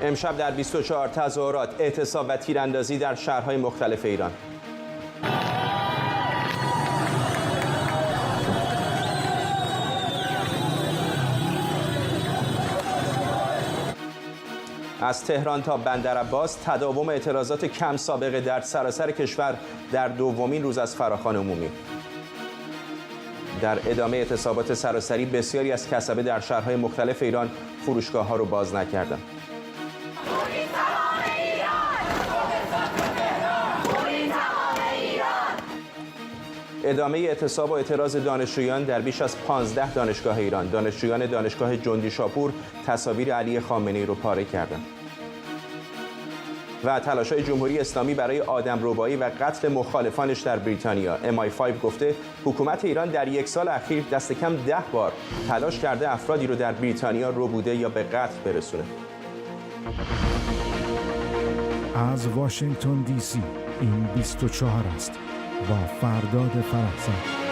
امشب در 24 تظاهرات، اعتصاب و تیراندازی در شهرهای مختلف ایران. از تهران تا بندرعباس تداوم اعتراضات کم سابقه در سراسر کشور در دومین روز از فراخوان عمومی. در ادامه اعتصابات سراسری بسیاری از کسبه در شهرهای مختلف ایران فروشگاه‌ها رو باز نکردند. ادامه اعتصاب و اعتراض دانشجویان در بیش از 15 دانشگاه ایران. دانشجویان دانشگاه جندی شاپور تصاویر علی خامنه‌ای رو پاره کردند. و تلاش‌های جمهوری اسلامی برای آدمربایی و قتل مخالفانش در بریتانیا. MI5 گفته حکومت ایران در یک سال اخیر دست کم 10 بار تلاش کرده افرادی رو در بریتانیا ربوده یا به قتل برسونه. از واشنگتن دی سی این 24 است با فرداد فرحزاد.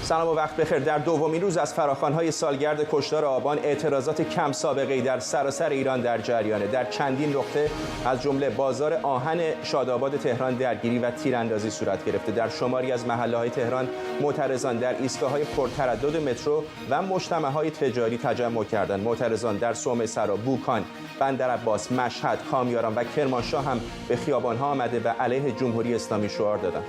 سلام و وقت بخیر. در دومین روز از فراخوان‌های سالگرد کشتار آبان اعتراضات کم سابقه‌ای در سراسر ایران در جریانه. در چندین نقطه از جمله بازار آهن شاداباد تهران درگیری و تیراندازی صورت گرفته. در شماری از محله‌های تهران معترضان در ایستگاه‌های پرتردد مترو و مجتمع‌های تجاری تجمع کردند. معترضان در صومعه سرا، بوکان، بندرعباس، مشهد، کامیاران و کرمانشاه هم به خیابان‌ها آمده و علیه جمهوری اسلامی شعار دادند.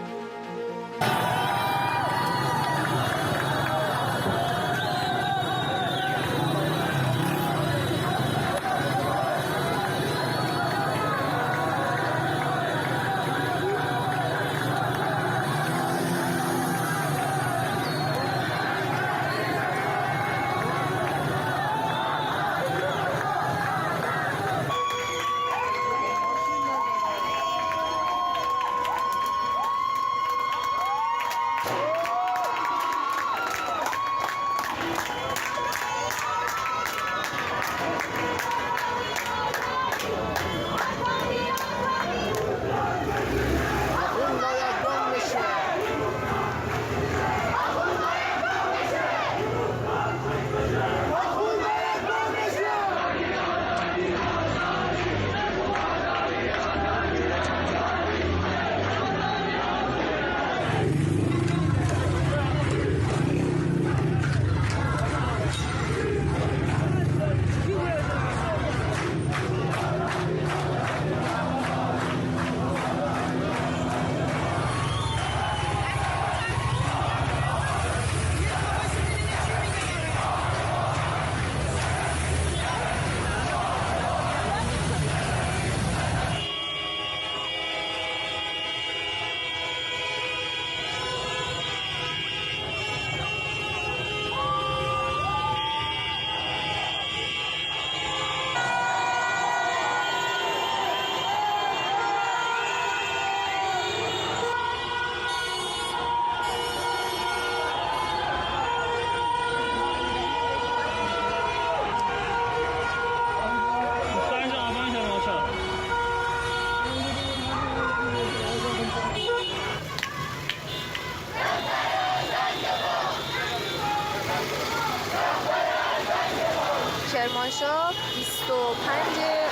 کرمانشاه 25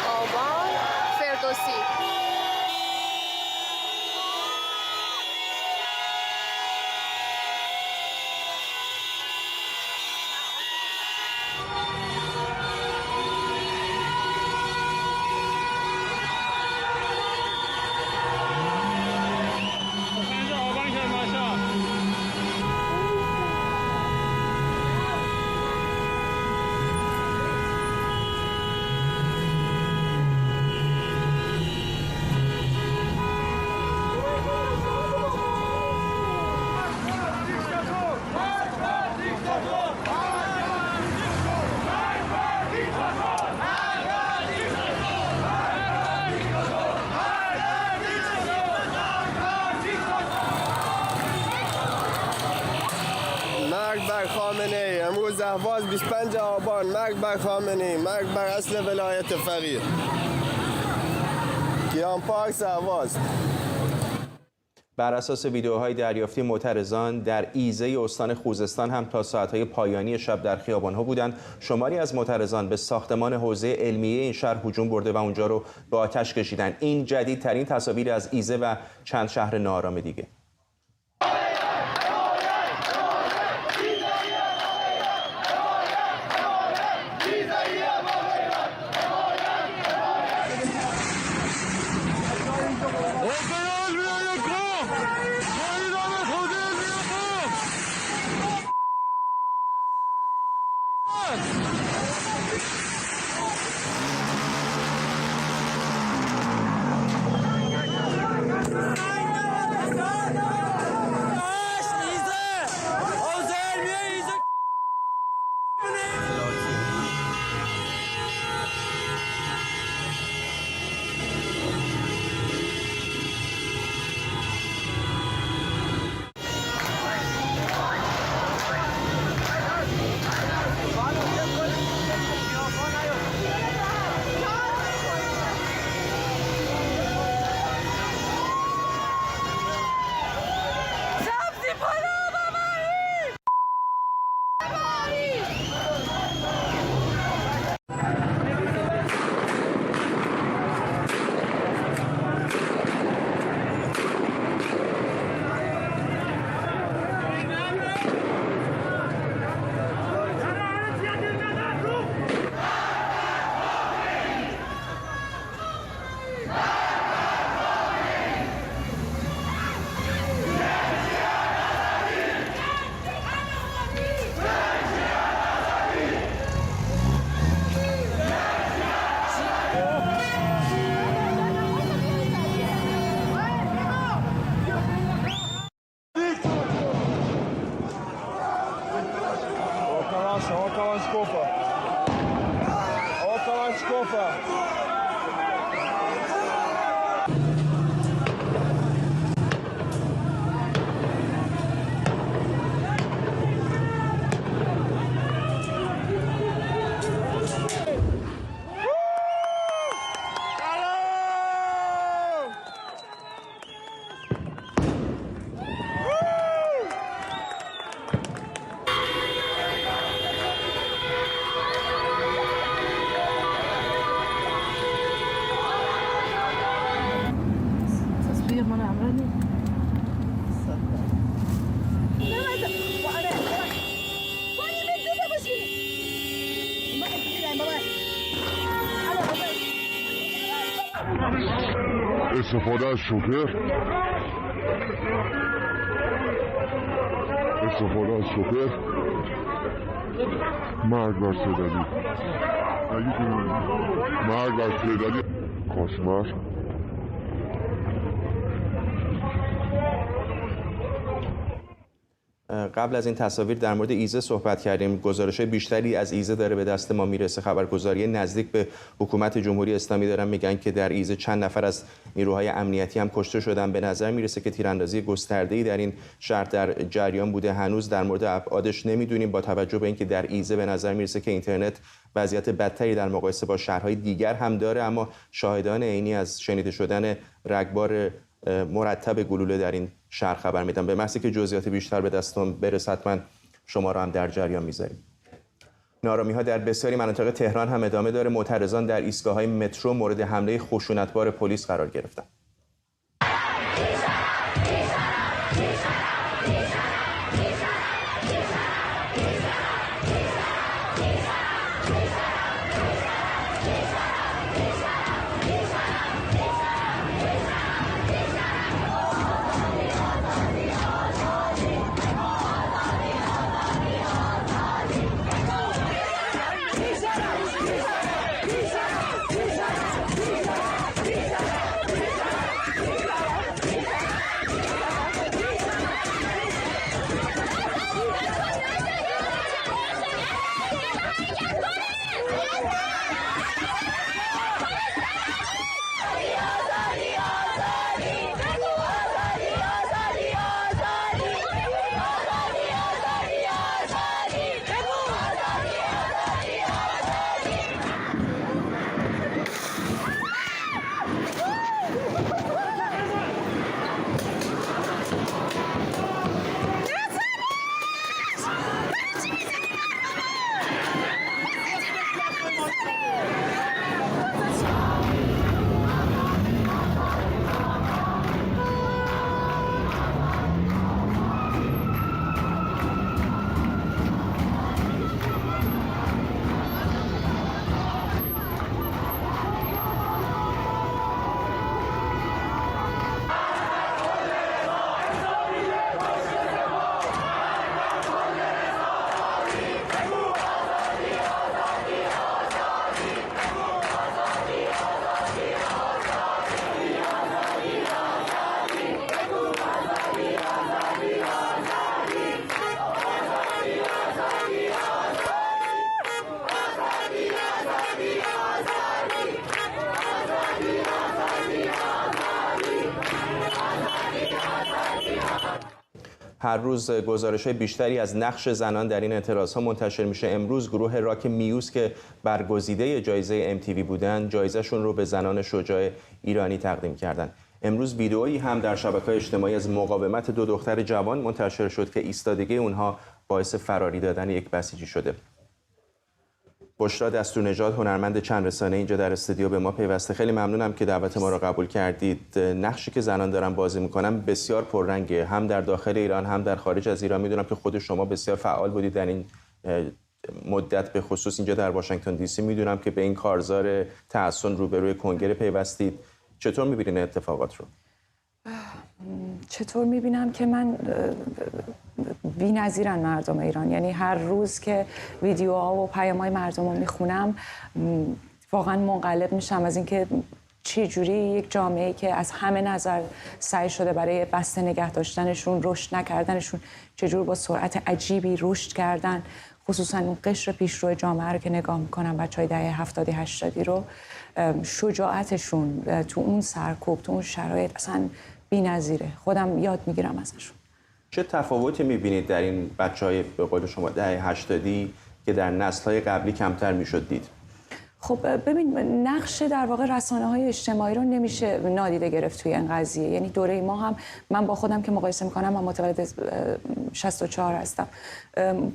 آبان فردوسی. خامنه‌ای. امروز اهواز 25 آبان. مرگ بر خامنه‌ای، مرگ بر اصل ولایت فقیه. کیان پارکس اهواز. بر اساس ویدیوهای دریافتی، معترضان در ایزه استان خوزستان هم تا ساعت‌های پایانی شب در خیابان‌ها بودند. شماری از معترضان به ساختمان حوزه علمیه این شهر هجوم برده و اونجا رو به آتش کشیدند. این جدیدترین تصاویر از ایزه و چند شهر ناآرام دیگه. استفاده از شوکر مرگ بر سیدلی کاشمر قبل از این تصاویر در مورد ایزه صحبت کردیم. گزارش‌های بیشتری از ایزه داره به دست ما میرسه. خبرگزاری نزدیک به حکومت جمهوری اسلامی دارن میگن که در ایزه چند نفر از نیروهای امنیتی هم کشته شدن. به نظر میرسه که تیراندازی گسترده‌ای در این شهر در جریان بوده. هنوز در مورد ابعادش نمیدونیم، با توجه به اینکه در ایزه به نظر میرسه که اینترنت وضعیت بدتری در مقایسه با شهرهای دیگر هم داره، اما شاهدان عینی از شنیده شدن رگبار مرتب گلوله در این شهر خبر میدم. به محض که جزئیات بیشتر به دستم برسه حتما شما را هم در جریان میذاریم. نارامی‌ها در بسیاری مناطق تهران هم ادامه داره. معترضان در ایستگاه‌های مترو مورد حمله خشونتبار پلیس قرار گرفتند. هر روز گزارش‌های بیشتری از نقش زنان در این اعتراض‌ها منتشر میشه. امروز گروه راک میوز که برگزیده جایزه MTV بودن، جایزه‌شون رو به زنان شجاع ایرانی تقدیم کردن. امروز ویدئویی هم در شبکه‌های اجتماعی از مقاومت دو دختر جوان منتشر شد که ایستادگی اونها باعث فراری دادن یک بسیجی شده. بشرا دستورنژاد، هنرمند چند رسانه، اینجا در استودیو به ما پیوسته. خیلی ممنونم که دعوت ما رو قبول کردید. نقشی که زنان دارن بازی میکنن بسیار پررنگه، هم در داخل ایران هم در خارج از ایران. میدونم که خود شما بسیار فعال بودید در این مدت، به خصوص اینجا در واشنگتن دی سی. میدونم که به این کارزار تحسن روبروی کنگره پیوستید. چطور میبینین اتفاقات رو؟ چطور میبینم که من بی‌نظیرن مردم ایران. یعنی هر روز که ویدیوها و پیام‌های مردم رو میخونم واقعا منقلب میشم از اینکه چه جوری یک جامعه‌ای که از همه نظر سعی شده برای بسته نگه داشتنشون، رشد نکردنشون، چجور با سرعت عجیبی رشد کردن. خصوصا اون قشر پیشرو جامعه رو که نگاه میکنم، بچهای دهه 70 80 رو، شجاعتشون تو اون سرکوب، تو اون شرایط اصلا بی‌نظیره. خودم یاد میگیرم ازشون. چه تفاوتی میبینید در این بچهای به قول شما دهه 80 که در نسل‌های قبلی کمتر میشد دید؟ خب ببین، نقش در واقع رسانه‌های اجتماعی رو نمیشه نادیده گرفت توی این قضیه. یعنی دوره ما هم، من با خودم که مقایسه میکنم، من متولد 64 هستم،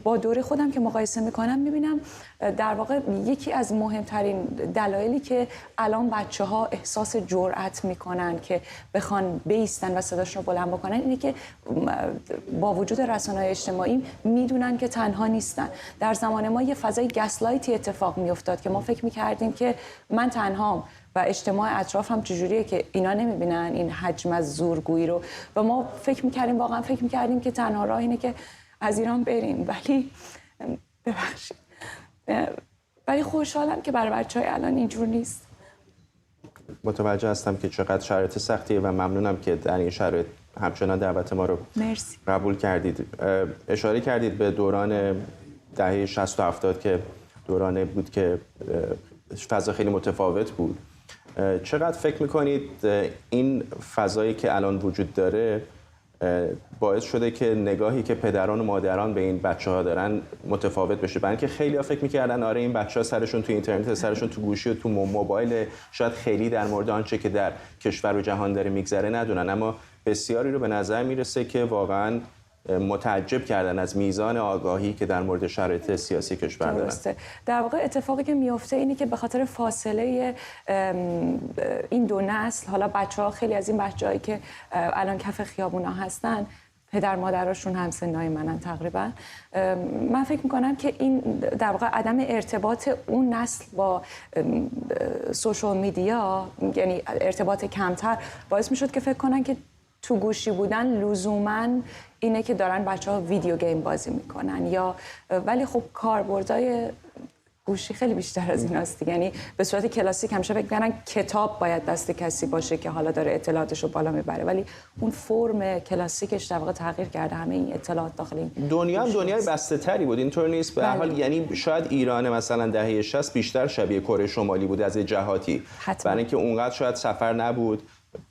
با دوره خودم که مقایسه میکنم میبینم در واقع یکی از مهمترین دلایلی که الان بچه‌ها احساس جرأت میکنن که بخوان بایستن و صداشون رو بلند بکنن اینه که با وجود رسانه‌های اجتماعی میدونن که تنها نیستن. در زمان ما یه فضای گسلایتی اتفاق میافتاد که ما فکر میکردیم که من تنهام و اجتماع اطرافم چجوریه که اینا نمیبینن این حجم از زورگویی رو، و ما واقعا فکر میکردیم که تنها راه اینه که از ایران بریم. ولی ببخشید، ولی خوشحالم که برای بچه‌های الان اینجور نیست. متوجه هستم که چقدر شرایط سختیه و ممنونم که در این شرایط همچنان دعوت ما رو مرسی. قبول کردید. اشاره کردید به دوران دهه 60 و 70 که دورانی بود که فضا خیلی متفاوت بود. چقدر فکر میکنید این فضایی که الان وجود داره باعث شده که نگاهی که پدران و مادران به این بچه‌ها دارن متفاوت بشه؟ برای اینکه خیلی‌ها فکر می‌کردن آره این بچه‌ها سرشون تو اینترنت، سرشون تو گوشی و تو موبایل، شاید خیلی در مورد آنچه که در کشور و جهان داره میگذره ندونن، اما بسیاری رو به نظر میرسه که واقعاً متعجب کردن از میزان آگاهی که در مورد شرایط سیاسی کشور دارن. درسته. در واقع اتفاقی که میفته اینه که به خاطر فاصله این دو نسل، حالا بچه‌ها، خیلی از این بچه‌هایی که الان کف خیابونا هستن پدر مادراشون هم سنای منن تقریبا، من فکر میکنم که این در واقع عدم ارتباط اون نسل با سوشال میدیا، یعنی ارتباط کمتر، باعث میشد که فکر کنن که تو گوشی بودن لزوماً اینه که دارن بچه‌ها ویدیو گیم بازی میکنن، یا ولی خب کاربردهای گوشی خیلی بیشتر از ایناست دیگه. یعنی به صورت کلاسیک همیشه فکر می‌کنن کتاب باید دست کسی باشه که حالا داره اطلاعاتش رو بالا میبره، ولی اون فرم کلاسیکش در واقع تغییر کرده. همه این اطلاعات داخل این دنیا هم دنیای بسته‌تری بود، اینطور نیست؟ به هر حال یعنی شاید ایران مثلا دهه 60 بیشتر شبیه کره شمالی بود از جهاتی، برای اینکه اونقدر شاید سفر نبود،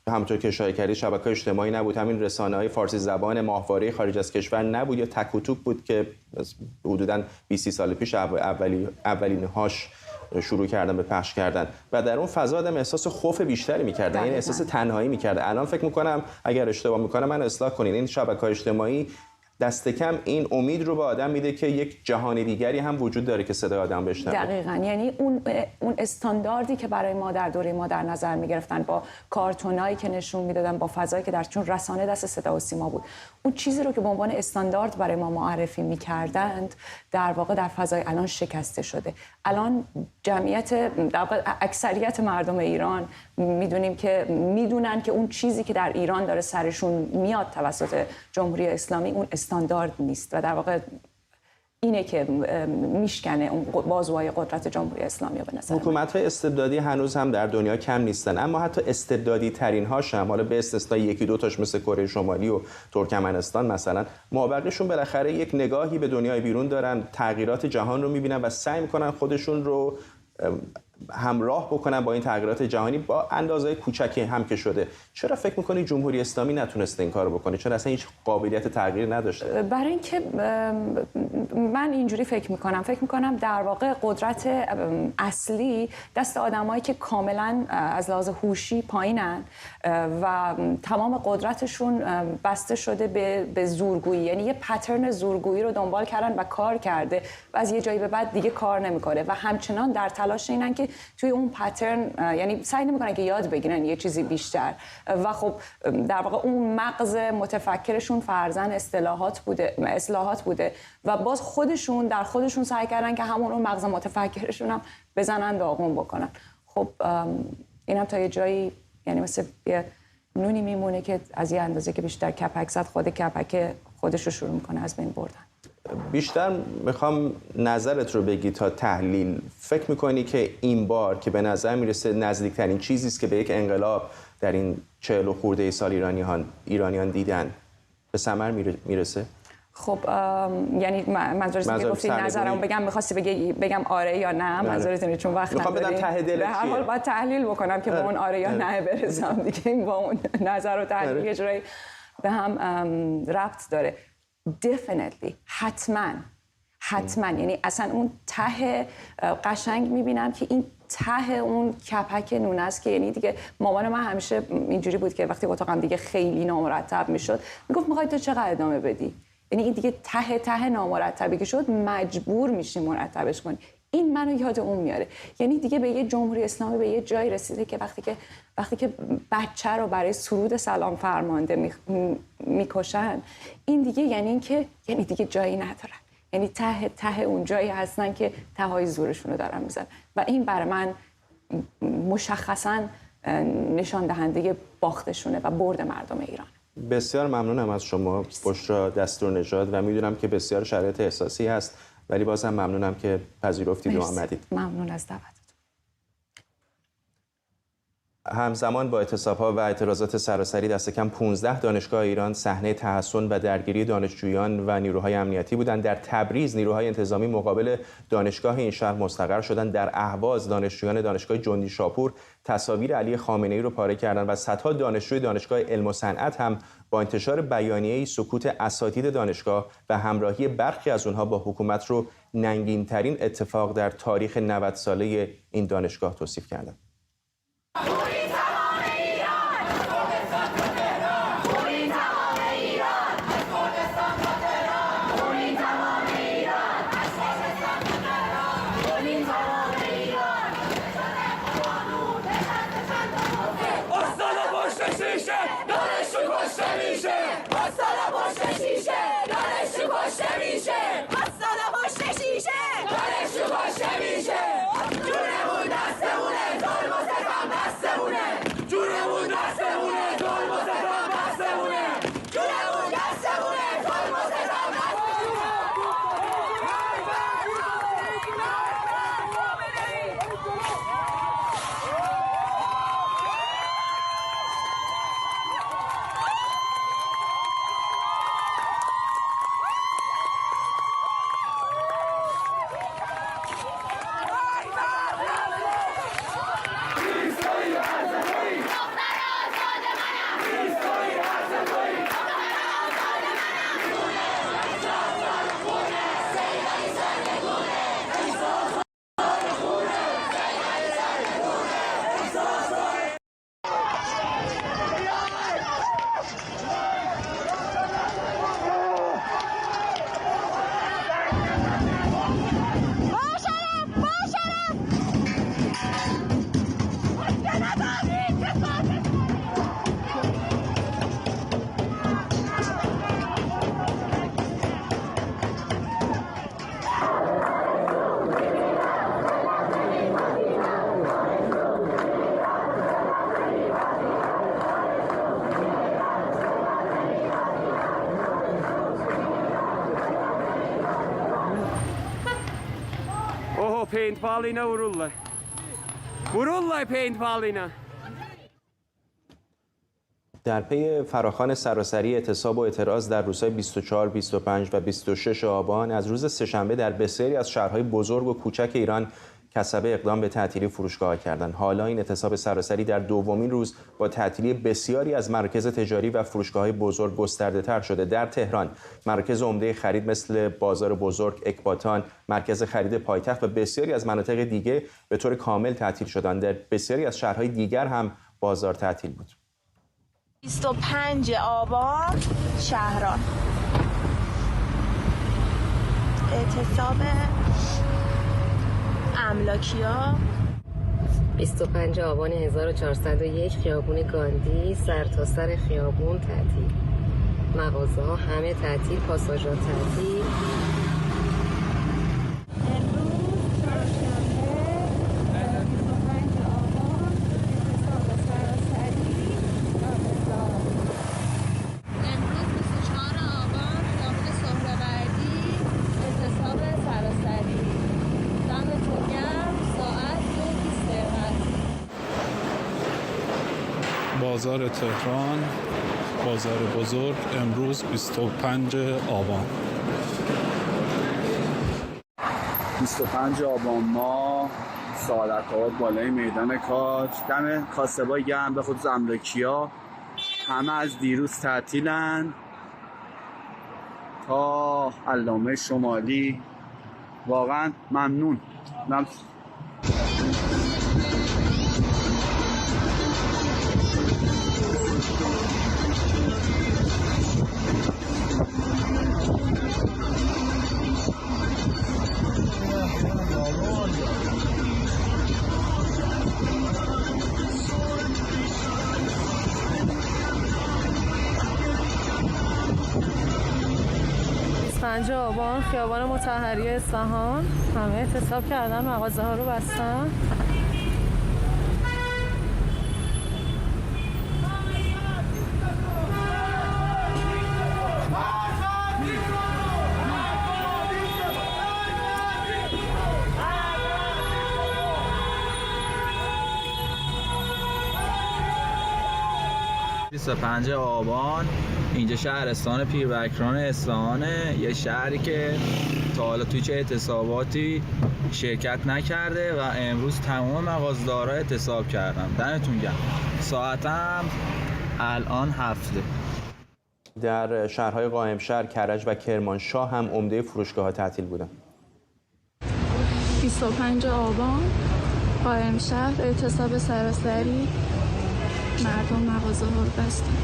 همونطور که اشاره کردید شبکه‌های اجتماعی نبود، همین رسانه‌های فارسی زبان ماهواره خارج از کشور نبود، یا تک و توک بود که حدوداً 20 سال پیش اولین‌هاش شروع کردن به پخش کردن و در اون فضا آدم احساس خوف بیشتری می‌کردن، یعنی احساس تنهایی می‌کرد. الان فکر می‌کنم اگر اشتباه می‌کنم من اصلاح کنین، این شبکه‌های اجتماعی دست کم این امید رو به آدم میده که یک جهان دیگری هم وجود داره که صدای آدم بشنوه. دقیقاً. یعنی اون استانداردی که برای ما در دوره ما در نظر میگرفتن، با کارتونایی که نشون میدادن، با فضایی که در چون رسانه دست صدا و سیما بود، اون چیزی رو که به عنوان استاندارد برای ما معرفی میکردند در واقع در فضای الان شکسته شده. الان جمعیت، در واقع اکثریت مردم ایران میدونن که اون چیزی که در ایران داره سرشون میاد توسط جمهوری اسلامی اون استاندارد نیست و در واقع اینه که میشکنه اون بازوهای قدرت جمهوری اسلامی رو به نظر من. حکومت‌های استبدادی هنوز هم در دنیا کم نیستن، اما حتی استبدادی ترین هاش هم، حالا به استثنای یکی دو تاش مثل کره شمالی و ترکمنستان مثلا، مابقیشون بالاخره یک نگاهی به دنیای بیرون دارن، تغییرات جهان رو میبینن و سعی میکنن خودشون رو همراه بکنن با این تغییرات جهانی با اندازه کوچکی هم که شده. چرا فکر می‌کنی جمهوری اسلامی نتونسته این کارو بکنه؟ چرا اصلا هیچ قابلیت تغییر نداشته؟ برای اینکه من اینجوری فکر میکنم در واقع قدرت اصلی دست آدمایی که کاملا از لحاظ هوشی پایینن و تمام قدرتشون بسته شده به زورگویی، یعنی یه پترن زورگویی رو دنبال کردن و کار کرده و از یه جایی به بعد دیگه کار نمیکنه و همچنان در تلاش اینن که توی اون پترن، یعنی سعی نمیکنن که یاد بگیرن یه چیزی بیشتر و خب در واقع اون مغز متفکرشون فرضاً اصلاحات بوده و باز خودشون در خودشون سعی کردن که همون اون مغز متفکرشون هم بزنن داغون بکنن. خب اینم تا یه جایی یعنی مثل یه نونی میمونه که از یه اندازه که بیشتر کپک زد، خود کپک خودش رو شروع میکنه از بین بردن. بیشتر میخوام نظرت رو بگی تا تحلیل. فکر میکنی که این بار که به نظر میرسه نزدیکترین چیزی است که به یک انقلاب در این 40 و خورده سال ایرانیان دیدن به ثمر میرسه؟ خب یعنی منظورت که گفتی نظرم بگم، می‌خواستی بگم آره یا نه؟ منظورت اینه چون وقت نداریم. میخوام بدم ته دلت به هر حال باید تحلیل بکنم که به اون آره یا نه برسم دیگه. با اون نظر و تحلیل یه جورایی به هم ربط داره. definitely حتما یعنی اصلا اون ته قشنگ میبینم که این ته اون کپک نونه است که یعنی دیگه مامان من همیشه اینجوری بود که وقتی اتاقم دیگه خیلی نامرتب میشد میگفت میخوای تو چقدر ادامه بدی؟ یعنی این دیگه ته نامرتبی که شد مجبور میشی مرتبش کنی. این منو یاد اون میاره. یعنی دیگه به یه جمهوری اسلامی به یه جایی رسیده که وقتی که بچه رو برای سرود سلام فرمانده میکشن، این دیگه یعنی دیگه جایی ندارن. یعنی ته اون جایی هستن که ته‌های زورشون رو دارن میزنن و این برای من مشخصاً نشان دهنده باختشونه و برد مردم ایران. بسیار ممنونم از شما بشرا دستورنژاد و میدونم که بسیار شرایط احساسی هست ولی بازم ممنونم که پذیرفتید و آمدید. ممنون از دعوتتون. همزمان با اعتصاب‌ها و اعتراضات سراسری دست کم 15 دانشگاه ایران صحنه تحصن و درگیری دانشجویان و نیروهای امنیتی بودند. در تبریز نیروهای انتظامی مقابل دانشگاه این شهر مستقر شدند. در اهواز دانشجویان دانشگاه جندی شاپور تصاویر علی خامنه‌ای رو پاره کردند و صدها دانشجوی دانشگاه علم و صنعت هم با انتشار بیانیه‌ای سکوت اساتید دانشگاه و همراهی برخی از اونها با حکومت رو ننگین‌ترین اتفاق در تاریخ 90 ساله این دانشگاه توصیف کردند. paintballina vururlar. Vururlar paintballina. در پی فراخوان سراسری اعتصاب و اعتراض در روزهای 24, 25 و 26 آبان از روز سه‌شنبه در بسیاری از شهرهای بزرگ و کوچک ایران کسبه اقدام به تعطیلی فروشگاه‌ها کردند. حالا این اعتصاب سراسری در دومین روز با تعطیلی بسیاری از مراکز تجاری و فروشگاه‌های بزرگ گسترده‌تر شده. در تهران مرکز عمده خرید مثل بازار بزرگ، اکباتان، مرکز خرید پایتخت و بسیاری از مناطق دیگه به طور کامل تعطیل شدند. در بسیاری از شهرهای دیگر هم بازار تعطیل بود. 25 آبان شهران اعتصاب املاکی‌ها. 25 آبان 1401 خیابون گاندی سرتاسر خیابون تعطیل. مغازه‌ها همه تعطیل، پاساژها تعطیل. بازار تهران، بازار بزرگ، امروز 25 آبان. 25 آبان ما سعادت آباد بالای میدان کاج، دم کاسبای گرم به خود املاکی‌ها همه از دیروز تعطیلن تا علامه شمالی. واقعا ممنون. 25 آبان خیابان مطهری اصفهان همه اعتصاب کردن، مغازه ها رو بستن. پنج آبان اینجا شهرستان پیربکران اصفهانه، یه شهری که تا حالا توی چه اعتصاباتی شرکت نکرده و امروز تمام مغازه‌دارا اعتصاب کردن. دمتون گرم. ساعتم الان 7. در شهرهای قائمشهر، کرج و کرمانشاه هم عمده فروشگاه‌ها تعطیل بودند. 25 آبان قائمشهر اعتصاب سراسری، مردم مغازه ها رو بستن.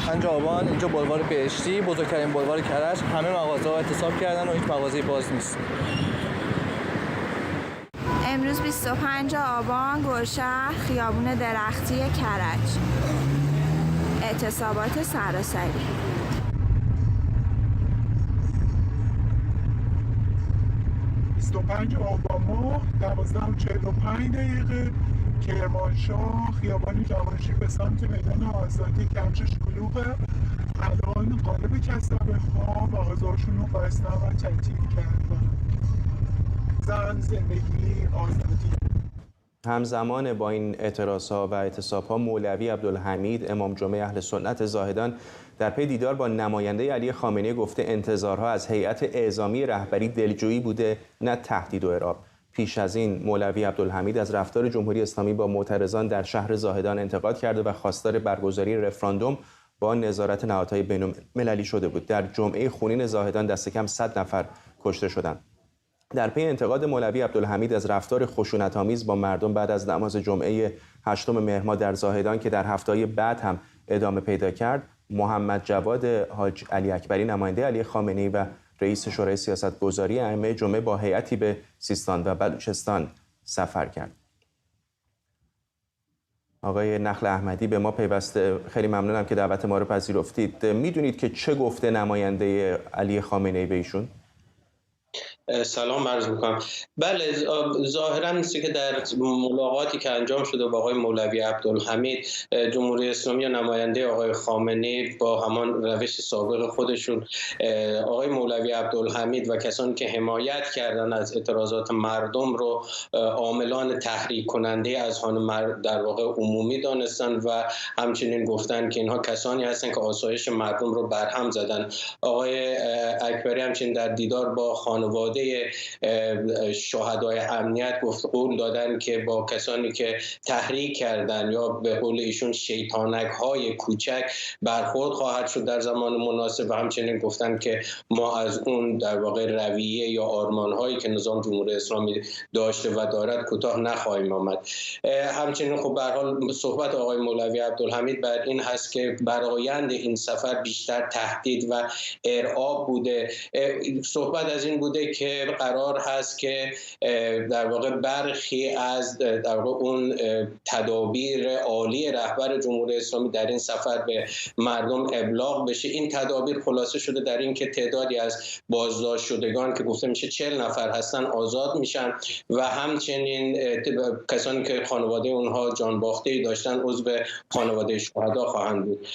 پنج آبان اینجا بلوار بهشتی، بزرگترین بلوار کرج، همه مغازه ها اعتصاب کردن و هیچ مغازه‌ای باز نیست. امروز 25 آبان گلشهر خیابون درختی کرج اعتصابات سراسری. 25 آبان ماه 12:45 کرمانشاه خیابان جوانشی به سمت میدان آزادی کمشش کلوغه. الان قالب کسبه ها مغازه‌هاشون رو بستن و تعطیل کردن. زن، زندگی، آزادی. همزمان با این اعتراضها و اعتصابها، مولوی عبدالحمید امام جمعه اهل سنت زاهدان در پی دیدار با نماینده علی خامنه‌ای گفته انتظارها از هیئت اعزامی رهبری دلجویی بوده، نه تهدید و ارعاب. پیش از این مولوی عبدالحمید از رفتار جمهوری اسلامی با معترضان در شهر زاهدان انتقاد کرده و خواستار برگزاری رفراندوم با نظارت نهادهای بین‌المللی شده بود. در جمعه خونین زاهدان دست کم 100 نفر کشته شدند. در پی انتقاد مولوی عبدالحمید از رفتار خشونت‌آمیز با مردم بعد از نماز جمعه 8 مهر ماه در زاهدان که در هفته‌های بعد هم ادامه پیدا کرد، محمد جواد حاج علی اکبری نماینده علی خامنه‌ای و رئیس شورای سیاستگذاری ائمه جمعه با هیئتی به سیستان و بلوچستان سفر کرد. آقای نخل احمدی به ما پیوسته، خیلی ممنونم که دعوت ما رو پذیرفتید. میدونید که چه گفته نماینده علی خامنه‌ای به ایشون؟ سلام عرض میکنم. بله، ظاهرا نیست که در ملاقاتی که انجام شده با آقای مولوی عبدالحمید، جمهوری اسلامی یا نماینده آقای خامنه‌ای با همان روش سابق خودشون، آقای مولوی عبدالحمید و کسانی که حمایت کردن از اعتراضات مردم رو عاملان تحریک کننده اذهان در واقع عمومی دانستن و همچنین گفتن که اینها کسانی هستن که آسایش مردم رو برهم زدن. آقای اکبری همچنین در دیدار با خانواده شهدای امنیت قول دادن که با کسانی که تحریک کردن یا به قول ایشون شیطانک های کوچک برخورد خواهد شد در زمان مناسب و همچنین گفتن که ما از اون در واقع رویه یا آرمان هایی که نظام جمهوری اسلامی داشته و دارد کوتاه نخواهیم آمد. همچنین خب به هر حال صحبت آقای مولوی عبدالحمید بر این هست که برآیند این سفر بیشتر تهدید و ارعاب بوده. صحبت از این بوده که قرار هست که در واقع برخی از در واقع اون تدابیر عالی رهبر جمهوری اسلامی در این سفر به مردم ابلاغ بشه. این تدابیر خلاصه شده در این که تعدادی از بازداشت شدگان که گفته میشه 40 نفر هستن آزاد میشن و همچنین کسانی که خانواده اونها جان باخته‌ای داشتن عضو خانواده شهدا خواهند بود.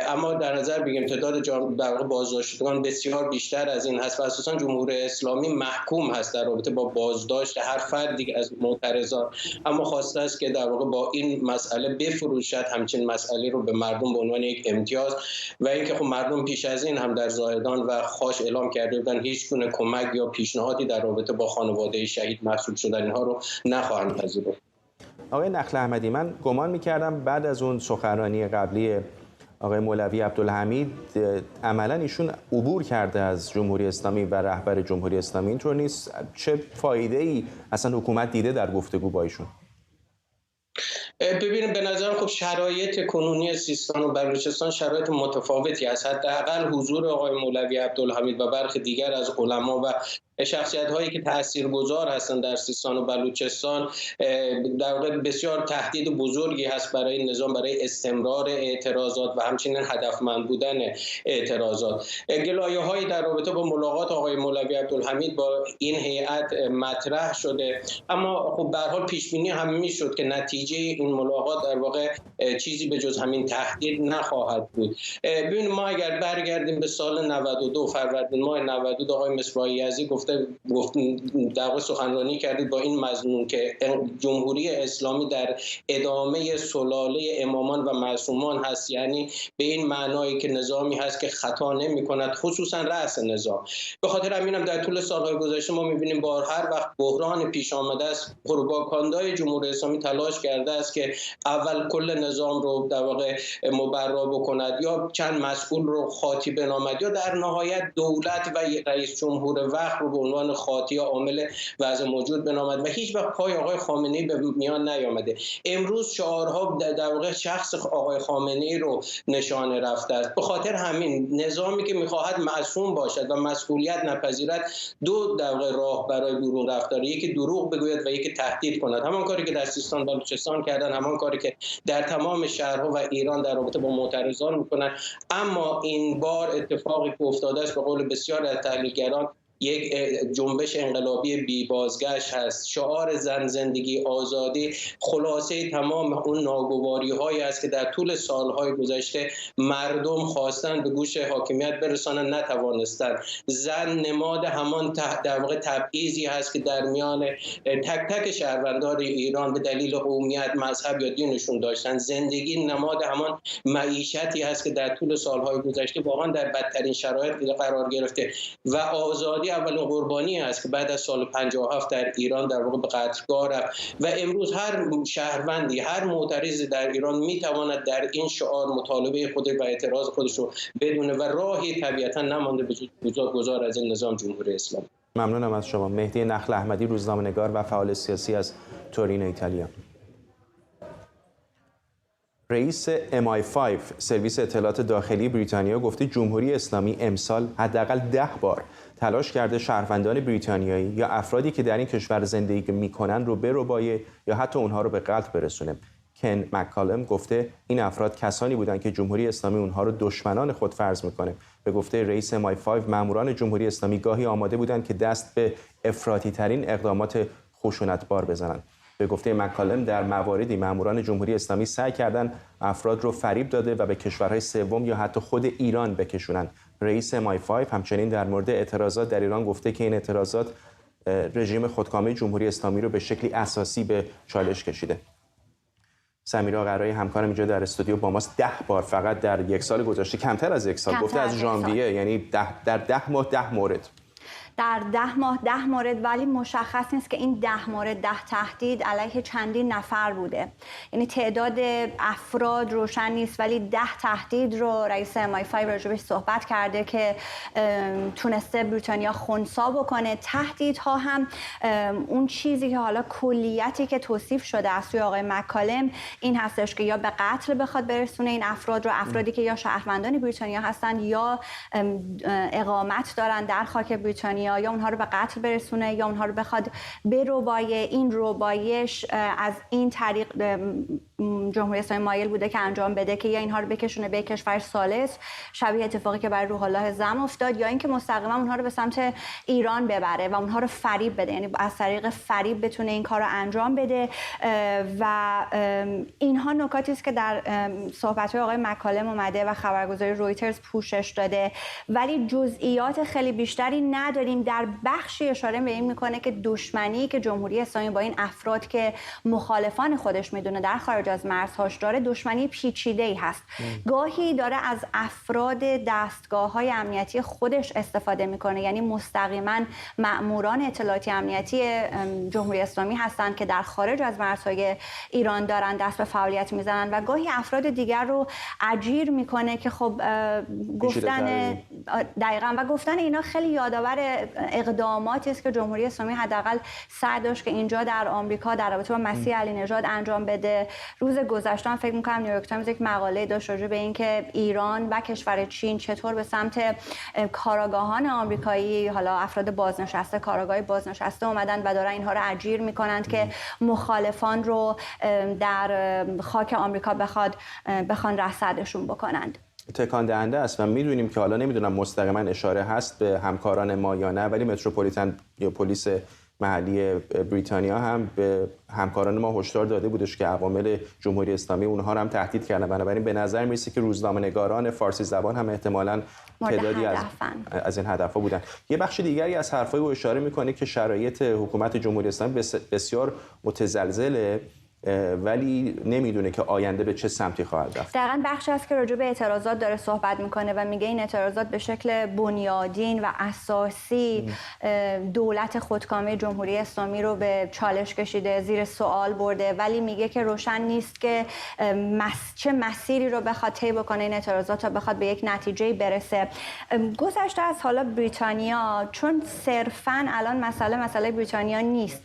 اما در نظر بگیم تعداد در واقع بازداشت شدگان بسیار بیشتر از این هست و اساسا جمهوری اسلامی محکوم هست در رابطه با بازداشت هر فردی از معترضان، اما خواسته است که در واقع با این مسئله بفروشد همچین مسئله رو به مردم به عنوان یک امتیاز و اینکه خب مردم پیش از این هم در زاهدان و خاش اعلام کرده بودن هیچ گونه کمک یا پیشنهادی در رابطه با خانواده شهید محسوب شدن اینها رو نخواهند پذیرفت. آقای نخل احمدی، من گمان می‌کردم بعد از اون سخنرانی قبلی آقای مولوی عبدالحمید عملاً ایشون عبور کرده از جمهوری اسلامی و رهبر جمهوری اسلامی. اینطور نیست؟ چه فایده‌ای اصلا حکومت دیده در گفتگو با ایشون؟ ببینید به نظر خب شرایط کنونی سیستان و بلوچستان شرایط متفاوتی است. حداقل حضور آقای مولوی عبدالحمید و برخی دیگر از علما و شخصیت هایی که تاثیرگذار هستند در سیستان و بلوچستان در واقع بسیار تهدید بزرگی هست برای نظام، برای استمرار اعتراضات و همچنین هدفمند بودن اعتراضات. گلایه هایی در رابطه با ملاقات آقای مولوی عبدالحمید با این هیئت مطرح شده، اما خب به هر حال پیش بینی هم میشد که نتیجه این ملاقات در واقع چیزی به جز همین تهدید نخواهد بود. ببینید ما اگر برگردیم به سال 92 فروردین ماه 92 آقای مصباح یزدی در واقع سخنرانی کردید با این مضمون که جمهوری اسلامی در ادامه سلاله امامان و معصومان هست، یعنی به این معنایی که نظامی هست که خطا نمی‌کند، خصوصا رأس نظام. به خاطر همینم در طول سالهای گذشته ما می‌بینیم با هر وقت بحران پیش آمده است پروپاگاندای جمهوری اسلامی تلاش کرده است که اول کل نظام رو در واقع مبرا بکند یا چند مسئول رو خاطی بنامد یا در نهایت دولت و رئیس جمهور وقت رو به عنوان خاطی یا عامل وضع موجود بنامد و هیچ وقت پای آقای خامنه‌ای به میان نیامده. امروز شعارها در واقع شخص آقای خامنه‌ای رو نشانه رفته است. به خاطر همین نظامی که می‌خواهد معصوم باشد و مسئولیت نپذیرد دو در واقع راه برای برون رفتن، یکی دروغ بگوید و یکی تهدید کند. همان کاری که در سیستان بلوچستان کردن، همان کاری که در تمام شهرها و ایران در رابطه با معترضان می‌کنند. اما این بار اتفاقی که افتاده است به قول بسیاری از تحلیلگران یک جنبش انقلابی بی بازگشت هست. شعار زن زندگی آزادی خلاصه تمام اون ناگواری هایی است که در طول سالهای گذشته مردم خواستن به گوش حاکمیت برسانن نتوانستن. زن نماد همان در واقع تبعیضی هست که در میان تک تک شهروندان ایران به دلیل قومیت، مذهب یا دینشون داشتن. زندگی نماد همان معیشتی هست که در طول سالهای گذشته واقعا در بدترین شرایط قرار گرفته و آزادی اولین قربانی است که بعد از سال 57 در ایران در واقع به قتلگاه رفت و امروز هر شهروندی، هر معترضی در ایران میتواند در این شعار مطالبه خود و اعتراض خودش رو بدونه و راهی طبیعتا نمانده به جز گذار از این نظام جمهوری اسلامی. ممنونم از شما. مهدی نخل احمدی، روزنامه‌نگار و فعال سیاسی از تورین ایتالیا. رئیس MI5 سرویس اطلاعات داخلی بریتانیا گفته جمهوری اسلامی امسال حداقل 10 بار تلاش کرده شهروندان بریتانیایی یا افرادی که در این کشور زندگی میکنن رو بربایه یا حتی اونها رو به قتل برسونه. کن مکالم گفته این افراد کسانی بودند که جمهوری اسلامی اونها رو دشمنان خود فرض میکنه. به گفته رئیس MI5 ماموران جمهوری اسلامی گاهی آماده بودند که دست به افراطی ترین اقدامات خشونتبار بزنند. به گفته مکالم در مواردی ماموران جمهوری اسلامی سعی کردند افراد رو فریب داده و به کشورهای سوم یا حتی خود ایران بکشونند. رئیس MI5 همچنین در مورد اعتراضات در ایران گفته که این اعتراضات رژیم خودکامه جمهوری اسلامی رو به شکلی اساسی به چالش کشیده. سمیرا قرایی همکارم اینجا در استودیو با ماست 10 بار فقط در یک سال گذشته، کمتر از یک سال، گفته از ژانویه، یعنی در 10 ماه 10 مورد. در 10 ماه 10 مورد، ولی مشخص نیست که این 10 مورد 10 تهدید علیه چندین نفر بوده. یعنی تعداد افراد روشن نیست، ولی 10 تهدید رو رئیس MI5 راجبش صحبت کرده که تونسته بریتانیا خنثی بکنه. تهدیدها هم اون چیزی که حالا کلیتی که توصیف شده از سوی آقای مکالم این هستش که یا به قتل بخواد برسونه این افراد رو، افرادی که یا شهروندان بریتانیا هستن یا اقامت دارن در خاک بریتانیا، یا اونها رو به قتل برسونه یا اونها رو بخواد بربایه. این ربایش از این طریق جمهوری اسلامی مایل بوده که انجام بده که یا اینها رو بکشونه به کشور ثالث، شبیه اتفاقی که برای روح الله زم افتاد، یا اینکه مستقیما اونها رو به سمت ایران ببره و اونها رو فریب بده، یعنی از طریق فریب بتونه این کار رو انجام بده. و اینها نکاتی است که در صحبت‌های آقای مکالم اومده و خبرگزاری رویترز پوشش داده، ولی جزئیات خیلی بیشتری نداریم. در بخشی اشاره به این میکنه که دشمنی که جمهوری اسلامی با این افراد که مخالفان خودش میدونه در خارج از مرزهاش داره، دشمنی پیچیده‌ای هست. گاهی داره از افراد دستگاه‌های امنیتی خودش استفاده میکنه، یعنی مستقیما مأموران اطلاعاتی امنیتی جمهوری اسلامی هستند که در خارج از مرزهای ایران دارن دست به فعالیت میزنن و گاهی افراد دیگر رو اجیر میکنه که خب گفتن دقیقاً و گفتن اینا خیلی یادآور اقداماتی است که جمهوری اسلامی حداقل سعی داشت که اینجا در آمریکا در رابطه با مسیح علی نژاد انجام بده. روز گذشته فکر می‌کنم نیویورک تایمز یک مقاله داشت راجع به اینکه ایران و کشور چین چطور به سمت کاراگاهان آمریکایی، حالا افراد بازنشسته، کاراگاه بازنشسته اومدن و دارن اینها رو اجیر می‌کنند که مخالفان رو در خاک آمریکا بخوان رصدشون بکنند. تکان دهنده است و میدونیم که حالا نمیدونم مستقیما اشاره هست به همکاران ما یا نه، ولی متروپولیتن یا پلیس محلی بریتانیا هم به همکاران ما هشدار داده بودش که عوامل جمهوری اسلامی اونها رو هم تهدید کردن. بنابراین به نظر میرسه که روزنامه‌نگاران فارسی زبان هم احتمالاً تعدادی از این هدف‌ها بودن. یه بخش دیگری از حرفای او اشاره میکنه که شرایط حکومت جمهوری اسلامی بسیار متزلزله، ولی نمیدونه که آینده به چه سمتی خواهد رفت. دقیقاً بخشی است که راجع به اعتراضات داره صحبت میکنه و میگه این اعتراضات به شکل بنیادین و اساسی دولت خودکامه جمهوری اسلامی رو به چالش کشیده، زیر سوال برده، ولی میگه که روشن نیست که چه مسیری رو بخواد طی بکنه این اعتراضات تا بخواد به یک نتیجه برسه. گذشته از حالا بریتانیا، چون صرفاً الان مسئله بریتانیا نیست،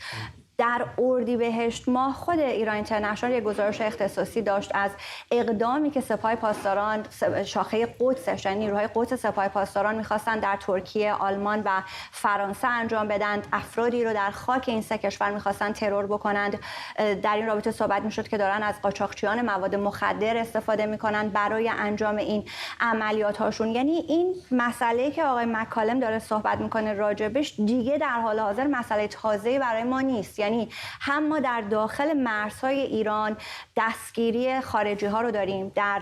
در اردیبهشت ماه خود ایران اینترنشنال یک گزارش اختصاصی داشت از اقدامی که سپاه پاسداران شاخه قدسش، یعنی نیروهای قدس سپاه پاسداران می‌خواستن در ترکیه، آلمان و فرانسه انجام بدن. افرادی رو در خاک این سه کشور می‌خواستن ترور بکنند. در این رابطه صحبت می‌شد که دارن از قاچاقچیان مواد مخدر استفاده می‌کنن برای انجام این عملیات‌هاشون. یعنی این مسئله‌ای که آقای مکالم داره صحبت می‌کنه راجبش دیگه در حال حاضر مسئله تازه‌ای برای ما نیست. یعنی هم ما در داخل مرزهای ایران دستگیری خارجی ها رو داریم. در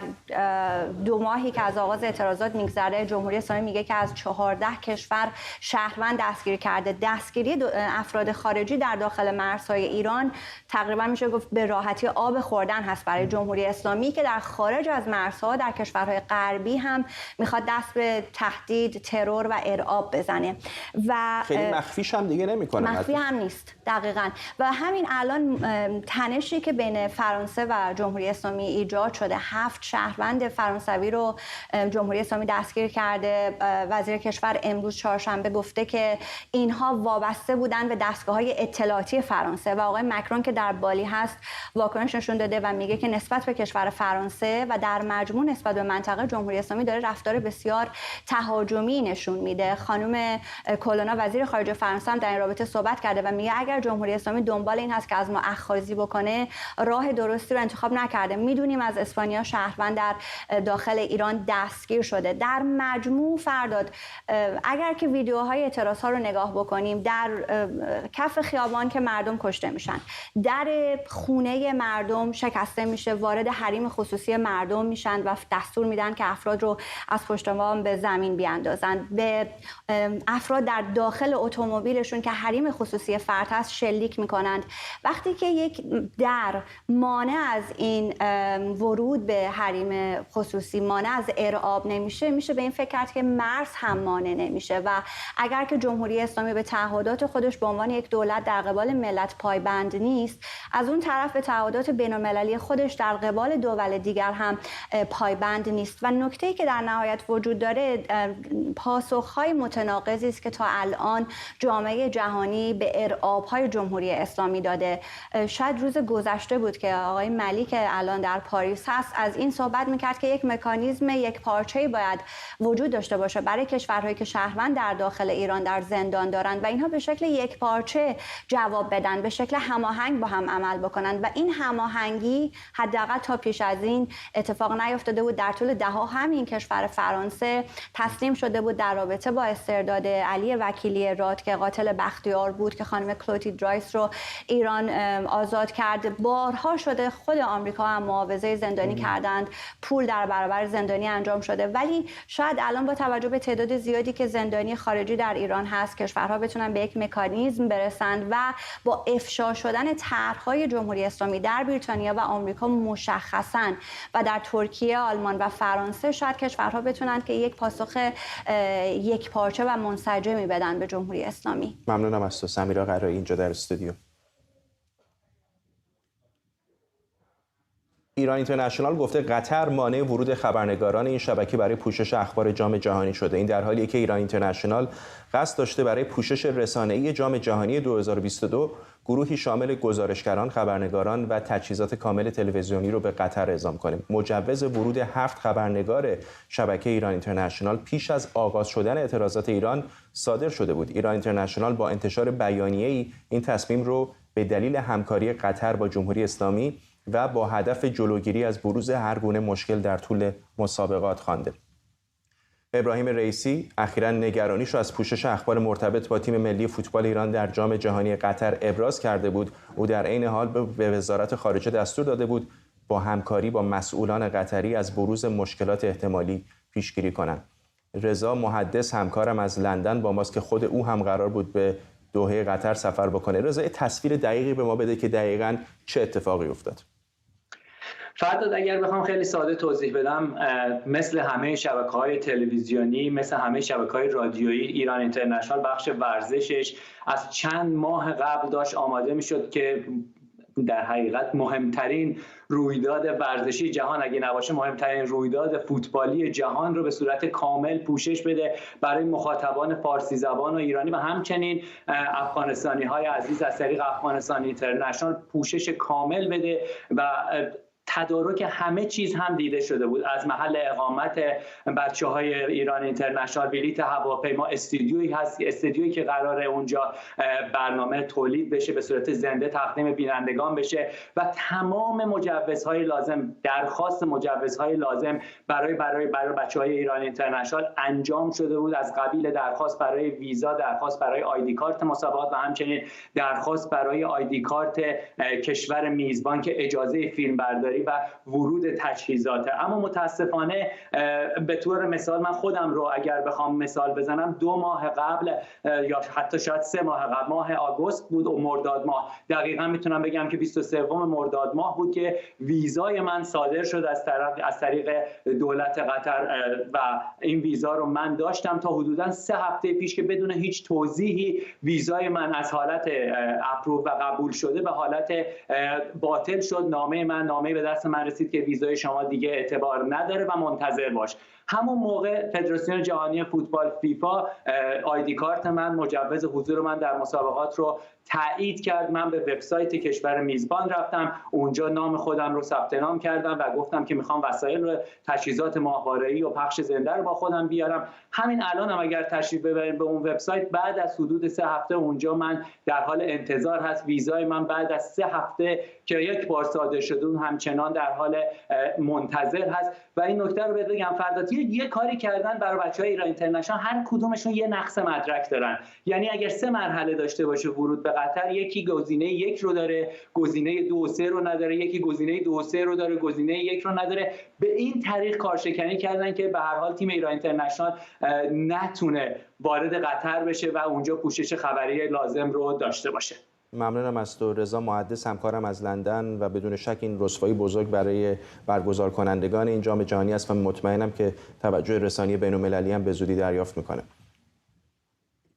2 ماهی که از آغاز اعتراضات میگذره، جمهوری اسلامی میگه که از 14 کشور شهروند دستگیری کرده. دستگیری افراد خارجی در داخل مرزهای ایران تقریبا میشه گفت به راحتی آب خوردن هست برای جمهوری اسلامی که در خارج از مرزها در کشورهای غربی هم میخواد دست به تهدید، ترور و ارعاب بزنه و خیلی مخفیش هم دیگه نمیکنه. مخفی هم نیست. دقیقاً. و همین الان تنشی که بین فرانسه و جمهوری اسلامی ایجاد شده، 7 شهروند فرانسوی رو جمهوری اسلامی دستگیر کرده. وزیر کشور امروز چهارشنبه گفته که اینها وابسته بودن به دستگاه‌های اطلاعاتی فرانسه و آقای مکرون که در بالی هست واکنش نشون داده و میگه که نسبت به کشور فرانسه و در مجموع نسبت به منطقه جمهوری اسلامی داره رفتار بسیار تهاجمی نشون میده. خانم کولونا وزیر خارجه فرانسه هم در این رابطه صحبت کرده و میگه اگر جمهوری اسلامی دنبال این هست که از ما اخاذی بکنه، راه درستی رو انتخاب نکرده. میدونیم از اسپانیا شهروند در داخل ایران دستگیر شده. در مجموع فرداد اگر که ویدیوهای اعتراض ها رو نگاه بکنیم، در کف خیابان که مردم کشته میشن، در خونه مردم شکسته میشه، وارد حریم خصوصی مردم میشن و دستور میدن که افراد رو از پشت بام به زمین بیاندازن، به افراد در داخل اتومبیلشون که حریم خصوصی فرد هست شلیک میکنند. وقتی که یک در مانع از این ورود به حریم خصوصی، مانع از ارعاب نمیشه، میشه به این فکر کرد که مرز هم مانع نمیشه و اگر که جمهوری اسلامی به تعهدات خودش به عنوان یک دولت در قبال ملت پایبند نیست، از اون طرف به تعهدات بین‌المللی خودش در قبال دول دیگر هم پایبند نیست. و نکته‌ای که در نهایت وجود داره پاسخ‌های متناقضی است که تا الان جامعه جهانی به ارعاب‌های جمهوری اسلامی داده. شاید روز گذشته بود که آقای ملی که الان در پاریس هست از این صحبت می‌کرد که یک مکانیزم یک پارچه‌ای باید وجود داشته باشه برای کشورهایی که شهروند در داخل ایران در زندان دارند و اینها به شکل یک پارچه جواب بدن، به شکل هماهنگ با هم عمل بکنن و این هماهنگی حداقل تا پیش از این اتفاق نیفتاده بود. در طول ده‌ها همین کشور فرانسه تسلیم شده بود در رابطه با استرداد علی وکیلی راد که قاتل بختیار بود که خانم کلوتیلد رایس رو ایران آزاد کرد. بارها شده خود آمریکا هم معاوضه زندانی کردند، پول در برابر زندانی انجام شده، ولی شاید الان با توجه به تعداد زیادی که زندانی خارجی در ایران هست کشورها بتونن به یک مکانیزم برسند و با افشا شدن طرح‌های جمهوری اسلامی در بریتانیا و آمریکا مشخصاً و در ترکیه، آلمان و فرانسه شاید کشورها بتونن که یک پاسخ یک پارچه و منسجمی بدن به جمهوری اسلامی. ممنونم از تو سمیرا قرایی اینجا در استودیو. ایران اینترنشنال گفته قطر مانع ورود خبرنگاران این شبکه برای پوشش اخبار جام جهانی شده. این در حالیه که ایران اینترنشنال قصد داشته برای پوشش رسانه‌ای جام جهانی 2022 گروهی شامل گزارشگران، خبرنگاران و تجهیزات کامل تلویزیونی رو به قطر اعزام کنه. مجوز ورود 7 خبرنگار شبکه ایران اینترنشنال پیش از آغاز شدن اعتراضات ایران صادر شده بود. ایران اینترنشنال با انتشار بیانیه‌ای این تصمیم رو به دلیل همکاری قطر با جمهوری اسلامی و با هدف جلوگیری از بروز هر گونه مشکل در طول مسابقات خوانده. ابراهیم رئیسی اخیراً نگرانیش را از پوشش اخبار مرتبط با تیم ملی فوتبال ایران در جام جهانی قطر ابراز کرده بود. او در عین حال به وزارت خارجه دستور داده بود با همکاری با مسئولان قطری از بروز مشکلات احتمالی پیشگیری کنند. رضا محدث همکارم از لندن با ماست که خود او هم قرار بود به دوحه قطر سفر بکنه. رضا تصویر دقیقی به ما بده که دقیقاً چه اتفاقی افتاد. فرداد اگر بخوام خیلی ساده توضیح بدم، مثل همه شبکه‌های تلویزیونی، مثل همه شبکه‌های رادیویی، ایران اینترنشنال بخش ورزشش از چند ماه قبل داشت آماده می‌شد که در حقیقت مهمترین رویداد ورزشی جهان، اگه نباشه مهمترین رویداد فوتبالی جهان رو به صورت کامل پوشش بده برای مخاطبان فارسی زبان و ایرانی و همچنین افغانستانی‌های عزیز از طریق افغانستان اینترنشنال پوشش کامل بده و تدارک همه چیز هم دیده شده بود، از محل اقامت بچه‌های ایران اینترنشنال، بلیط هواپیما، استودیویی هست، استودیویی که قراره اونجا برنامه تولید بشه به صورت زنده تقدیم بینندگان بشه و تمام مجوزهای لازم، درخواست مجوزهای لازم برای بچه‌های ایران اینترنشنال انجام شده بود، از قبیل درخواست برای ویزا، درخواست برای آیدی کارت مسابقات و همچنین درخواست برای آیدی کارت کشور میزبان که اجازه فیلمبرداری و ورود تجهیزات. اما متاسفانه به طور مثال من خودم رو اگر بخوام مثال بزنم 2 ماه قبل یا حتی شاید 3 ماه قبل، ماه آگوست بود و مرداد ماه، دقیقا میتونم بگم که 23 مرداد ماه بود که ویزای من صادر شد از طریق دولت قطر و این ویزا رو من داشتم تا حدودا 3 هفته پیش که بدون هیچ توضیحی ویزای من از حالت اپروو و قبول شده به حالت باطل شد. نامه به دست من رسید که ویزای شما دیگه اعتبار نداره و منتظر باش. همون موقع فدراسیون جهانی فوتبال فیفا آیدی کارت من، مجوز حضور من در مسابقات رو تایید کرد. من به وبسایت کشور میزبان رفتم، اونجا نام خودم رو ثبت نام کردم و گفتم که میخوام وسایل رو تجهیزات ماهواره‌ای و پخش زنده رو با خودم بیارم. همین الان هم اگر تشریف ببرید به اون وبسایت، بعد از حدود 3 هفته اونجا من در حال انتظار هست. ویزای من بعد از 3 هفته که یک بار صادر شده اون همچنان در حال منتظر هست. و این نکته رو بگم، فرداتی یه کاری کردن برای بچه‌های ایران اینترنشنال، هر کدومشون یه نقص مدرک دارن. یعنی اگر 3 مرحله داشته باشه ورود به قطر، یکی گزینه 1 رو داره، گزینه 2 و 3 رو نداره، یکی گزینه 2 و 3 رو داره، گزینه 1 رو نداره. به این طریق کارشکنی کردن که به هر حال تیم ایران اینترنشنال نتونه وارد قطر بشه و اونجا پوشش خبری لازم رو داشته باشه. ممنونم از تو رضا محدث، همکارم از لندن، و بدون شک این رسوایی بزرگ برای برگزار کنندگان این جام جهانی است و مطمئنم که توجه رسانه‌ای بین‌المللی هم به زودی دریافت میکنه.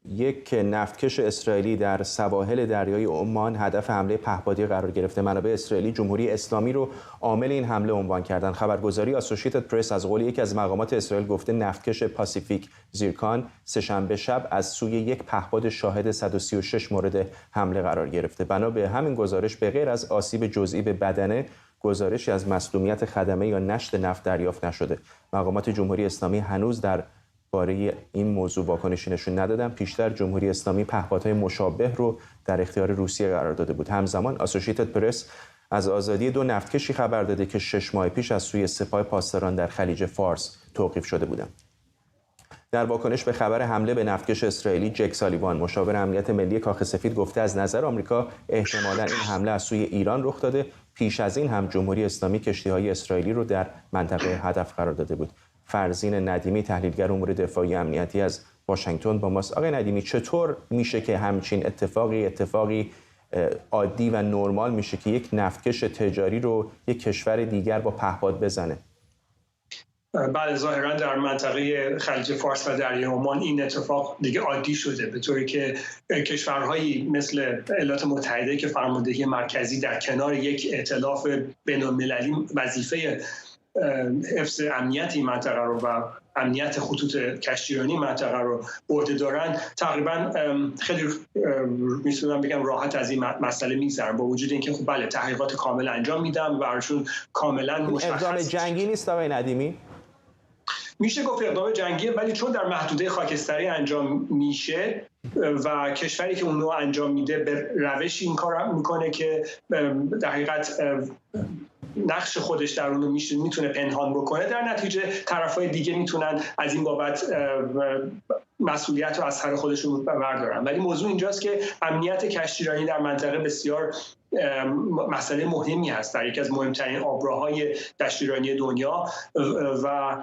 یک نفتکش اسرائیلی در سواحل دریای عمان هدف حمله پهپادی قرار گرفته. منابع اسرائیلی جمهوری اسلامی رو عامل این حمله عنوان کردن. خبرگزاری آسوشیتد پرس از قول یکی از مقامات اسرائیل گفته نفتکش پاسیفیک زیرکان سه‌شنبه شب از سوی یک پهپاد شاهد 136 مورد حمله قرار گرفته. بنا به همین گزارش به غیر از آسیب جزئی به بدنه، گزارشی از مصدومیت خدمه یا نشت نفت دریافت نشده. مقامات جمهوری اسلامی هنوز در باره این موضوع واکنشی نشون ندادن. پیشتر جمهوری اسلامی پهپادهای مشابه رو در اختیار روسیه قرار داده بود. همزمان آسوشیتد پرس از آزادی 2 نفتکشی خبر داده که 6 ماه پیش از سوی سپاه پاسداران در خلیج فارس توقیف شده بودند. در واکنش به خبر حمله به نفتکش اسرائیلی، جک سالیوان مشاور امنیت ملی کاخ سفید گفته از نظر آمریکا احتمالاً این حمله از سوی ایران رخ داده. پیش از این هم جمهوری اسلامی کشتی‌های اسرائیلی رو در منطقه هدف قرار داده بود. فرزین ندیمی تحلیلگر امور دفاعی امنیتی از واشنگتن با ماست. آقای ندیمی، چطور میشه که همچین اتفاقی عادی و نرمال میشه که یک نفتکش تجاری رو یک کشور دیگر با پهپاد بزنه؟ بله، ظاهرا در منطقه خلیج فارس و دریای عمان این اتفاق دیگه عادی شده، به طوری که کشورهایی مثل ایالات متحده که فرماندهی مرکزی در کنار یک ائتلاف بین‌المللی وظیفه حفظ امنیت این منطقه رو و امنیت خطوط کشتیرانی منطقه رو به عهده دارن، تقریبا خیلی میتونم بگم راحت از این مسئله میگذرن، با وجود اینکه خب بله تحقیقات کامل انجام میدن و براشون کاملا مشخص. اقدام جنگی نیست آقای ندیمی؟ میشه گفت اقدام جنگیه، ولی چون در محدوده خاکستری انجام میشه و کشوری که اون رو انجام میده به روشی این کار میکنه که در حقیقت نقش خودش در اون رو میتونه پنهان بکنه، در نتیجه طرفای دیگه میتونن از این بابت مسئولیت رو از سر خودشون بردارن. ولی موضوع اینجاست که امنیت کشتیرانی در منطقه بسیار مسئله مهمی هست، در یکی از مهمترین آبراهای کشتیرانی دنیا و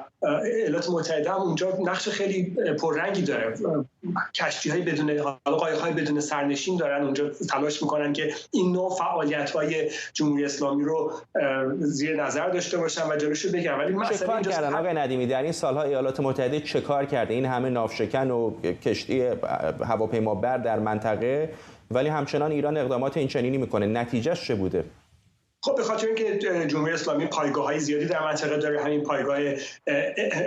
ایالات متحده هم اونجا نقش خیلی پررنگی داره. کشتی‌های قایق‌های بدون سرنشین دارن اونجا تلاش میکنن که این نوع فعالیت‌های جمهوری اسلامی رو زیر نظر داشته باشن و جلوشو بگیرن. ولی چه کار کردن آقای ندیمی در این سالها ایالات متحده؟ چه کار کرده؟ این همه ناوشکن و کشتی هواپیمابر در منطقه، ولی همچنان ایران اقدامات این چنینی میکنه. نتیجهش چه بوده؟ خب به خاطر اینکه جمهوری اسلامی پایگاه‌های زیادی در منطقه داره، همین پایگاه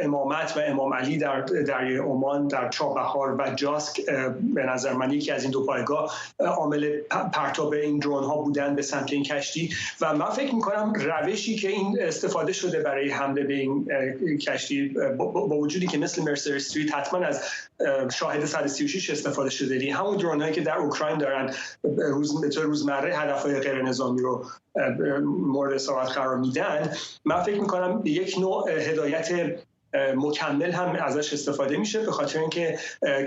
امامت و امام علی در دریای عمان، در چابهار و جاسک به نظر من یکی از این 2 پایگاه عامل پرتاب این درون ها بودن به سمت این کشتی و من فکر می‌کنم روشی که این استفاده شده برای حمله به این کشتی با وجودی که مثل مرسر استریت حتما از شاهد 136 استفاده شده، همون درون هایی که در اوکراین دارن به طور روزمره هدف‌های غیر نظامی رو مورد اصابت قرار میدن، من فکر میکنم یک نوع هدایت مکمل هم ازش استفاده میشه، به خاطر اینکه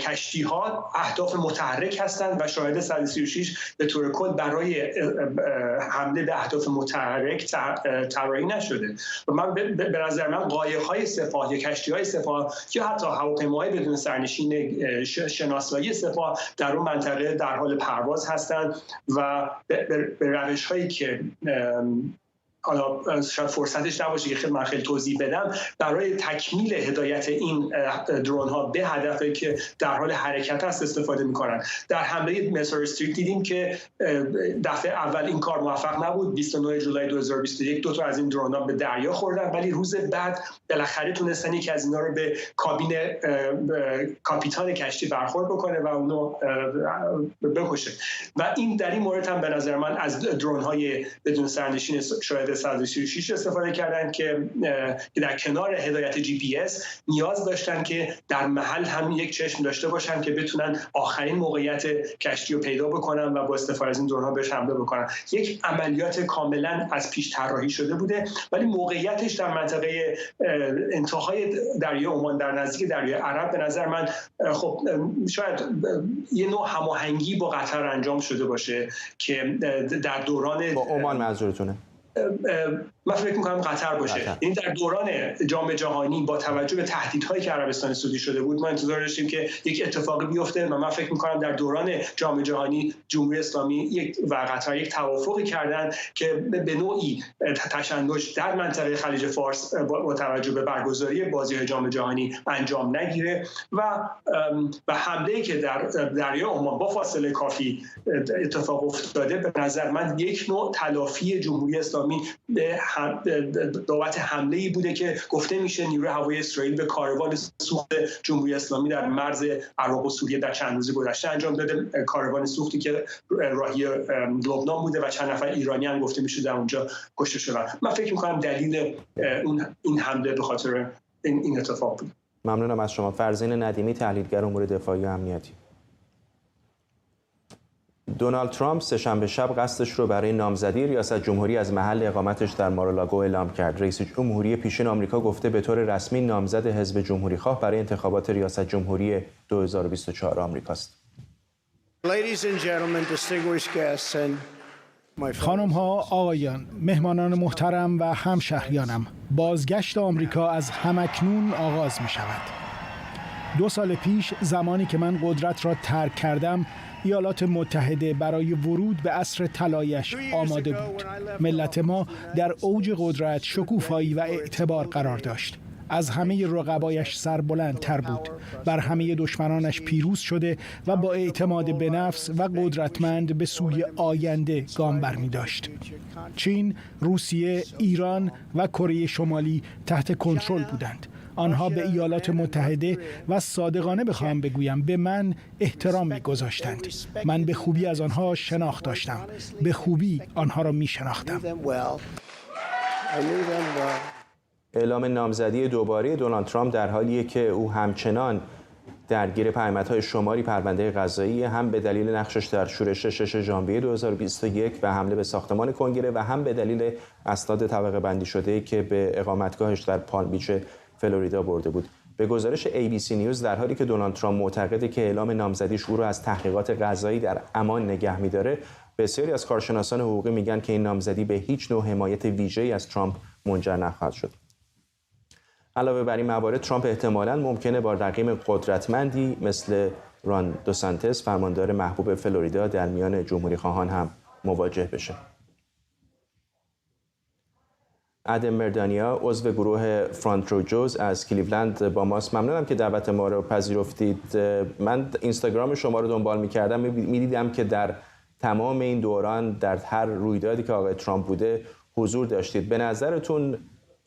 کشتی ها اهداف متحرک هستند و شاهد 136 به طور کل برای حمله به اهداف متحرک طراحی نشده و من به نظر من قایق‌های سپاه یا کشتی‌های سپاه یا حتی هواپیماهای بدون سرنشین شناسایی سپاه در اون منطقه در حال پرواز هستند و به روش‌هایی که حالا شاید فرصتش نباشه که خیلی توضیح بدم، برای تکمیل هدایت این درون ها به هدفی که در حال حرکت است استفاده میکنن. در حمله مسار استریت دیدیم که دفعه اول این کار موفق نبود. 29 جولای 2021 دو تا از این درون ها به دریا خوردن، ولی روز بعد بالاخره تونستن یکی از اینا رو به کابین کاپیتان کشتی برخورد بکنه و اونو بکشه. و این در این مورد هم به نظر من از درون های بدون سرنشین شاهد 136 استفاده کردن که در کنار هدایت GPS نیاز داشتن که در محل هم یک چشم داشته باشن که بتونن آخرین موقعیت کشتی رو پیدا بکنن و با استفاده از این درون ها بهش حمله بکنن. یک عملیات کاملا از پیش طراحی شده بوده، ولی موقعیتش در منطقه انتهای دریای عمان در نزدیک دریای عرب به نظر من خب شاید یه نوع هماهنگی با قطر انجام شده باشه که در دوران با عمان منظورتونه؟ من فکر می‌کنم قطر باشه. این در دوران جام جهانی با توجه به تهدیدهایی که عربستان سعودی شده بود ما انتظار داشتیم که یک اتفاقی بیفته و من فکر می‌کنم در دوران جام جهانی جمهوری اسلامی و قطر یک توافقی کردن که به نوعی تشنج در منطقه خلیج فارس با توجه به برگزاری بازی‌های جام جهانی انجام نگیره و حمله‌ای که در دریای عمان با فاصله کافی اتفاق افتاده به نظر من یک نوع تلافی جمهوری اسلامی به بابت حمله‌ای بوده که گفته میشه نیروی هوایی اسرائیل به کاروان سوخت جمهوری اسلامی در مرز عراق و سوریه در چند روز گذشته انجام داده. کاروان سوختی که راهی لبنان بوده و چند نفر ایرانی هم گفته میشه در اونجا کشته شدن. من فکر می‌کنم دلیل این حمله به خاطر این اتفاق بود. ممنونم از شما. فرزین ندیمی، تحلیلگر امور دفاعی و امنیتی. دونالد ترامپ سه‌شنبه شب قصدش رو برای نامزدی ریاست جمهوری از محل اقامتش در مارالاگو اعلام کرد. رئیس جمهوری پیشین آمریکا گفته به طور رسمی نامزد حزب جمهوری‌خواه برای انتخابات ریاست جمهوری 2024 آمریکاست. خانم‌ها، آقایان، مهمانان محترم و همشهریانم، بازگشت آمریکا از همکنون آغاز می شود. 2 سال پیش زمانی که من قدرت را ترک کردم، ایالات متحده برای ورود به عصر طلایش آماده بود. ملت ما در اوج قدرت، شکوفایی و اعتبار قرار داشت. از همه رقبایش سربلندتر بود. بر همه دشمنانش پیروز شده و با اعتماد به نفس و قدرتمند به سوی آینده گام برمی داشت. چین، روسیه، ایران و کره شمالی تحت کنترل بودند. آنها به ایالات متحده و صادقانه بخواهم بگویم به من احترام می‌گذاشتند. من به خوبی از آنها شناخت داشتم. به خوبی آنها را می‌شناختم. اعلام نامزدی دوباره دونالد ترامپ در حالیه که او همچنان درگیر پیامدهای شماری پرونده قضایی، هم به دلیل نقشش در شورش 6 ژانویه 2021 و حمله به ساختمان کنگره و هم به دلیل اسناد طبقه بندی شده که به اقامتگاهش در پالم بیچ فلوریدا برده بود. به گزارش ABC نیوز در حالی که دونالد ترامپ معتقده که اعلام نامزدیش او را از تحقیقات قضایی در امان نگه می‌داره، بسیاری از کارشناسان حقوقی میگن که این نامزدی به هیچ نوع حمایت ویژه‌ای از ترامپ منجر نخواهد شد. علاوه بر این موارد، ترامپ احتمالاً ممکنه با رقیب قدرتمندی مثل ران دوسانتس، فرماندار محبوب فلوریدا، در میان جمهوری‌خواهان هم مواجه بشه. ادم مردانیا، عضو گروه فرانت رو جوز از کلیولند با ماست. ممنونم که دعوت ما رو پذیرفتید. من اینستاگرام شما رو دنبال می‌کردم، می‌دیدم که در تمام این دوران در هر رویدادی که آقای ترامپ بوده حضور داشتید. به نظرتون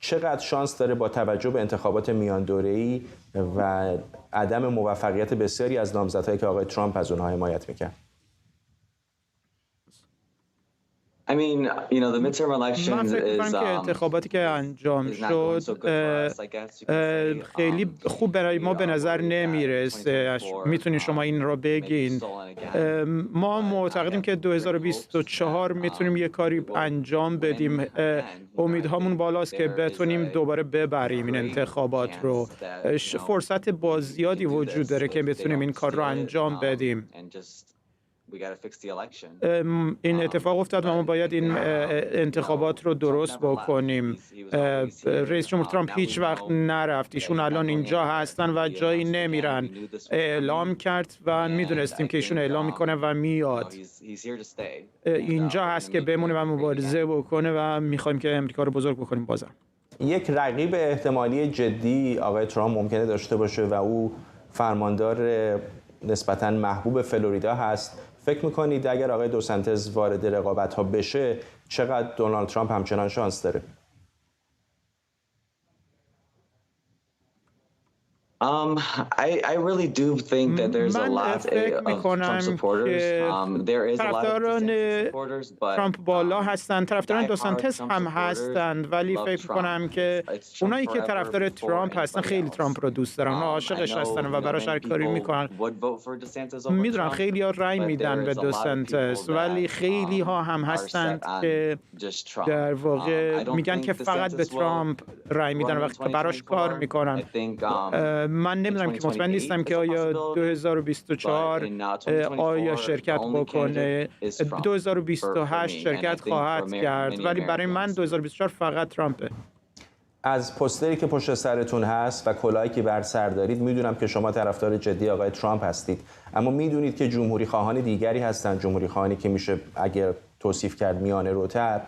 چقدر شانس داره با توجه به انتخابات میان دوره‌ای و عدم موفقیت بسیاری از نامزدهایی که آقای ترامپ از اونها حمایت می‌کرد؟ من فکر می‌کنم که انتخاباتی که انجام شد خیلی خوب برای ما به نظر نمیرسه. میتونین شما این رو بگین؟ ما معتقدیم که 2024 میتونیم یه کاری انجام بدیم. امیدهامون بالاست که بتونیم دوباره ببریم این انتخابات رو. فرصت بازیادی وجود داره که بتونیم این کار رو انجام بدیم. این اتفاق افتاد و ما باید این انتخابات رو درست بکنیم. رئیس جمهور ترامپ هیچ وقت نرفت. ایشون الان اینجا هستن و جایی نمیرن. اعلام کرد و میدونستیم که ایشون اعلام میکنه و میاد. اینجا هست که بمونه و مبارزه بکنه و میخوایم که امریکا رو بزرگ بکنیم بازم. یک رقیب احتمالی جدی آقای ترامپ ممکنه داشته باشه و او فرماندار نسبتاً محبوب فلوریدا هست. فکر میکنید اگر آقای دو سنتز وارد رقابت ها بشه چقدر دونالد ترامپ همچنان شانس داره؟ I really do think that there's a lot of Trump supporters. There is a lot of supporters, but ترامپ بالا هستند، طرفداران دو سانتز هم هستند، ولی فکر می‌کنم که اونایی که طرفدار ترامپ هستن خیلی ترامپ رو دوست دارن، عاشقش هستن و براش هر کاری میکنن. میدونن خیلی ها رای میدن به دو سانتز، ولی خیلی ها هم هستند که در واقع میگن که فقط به ترامپ رای میدن وقتی که براش کار میکنن. من نمیدونم که مطمئن نیستم که آیا 2024 آیا شرکت بکنه. 2028 شرکت خواهد کرد، ولی برای من 2024 فقط ترامپه. از پوستری که پشت سرتون هست و کلاهی که بر سر دارید میدونم که شما طرفدار جدی آقای ترامپ هستید، اما میدونید که جمهوری خواهان دیگری هستن، جمهوری خواهانی که میشه اگر توصیف کرد میانه روتر،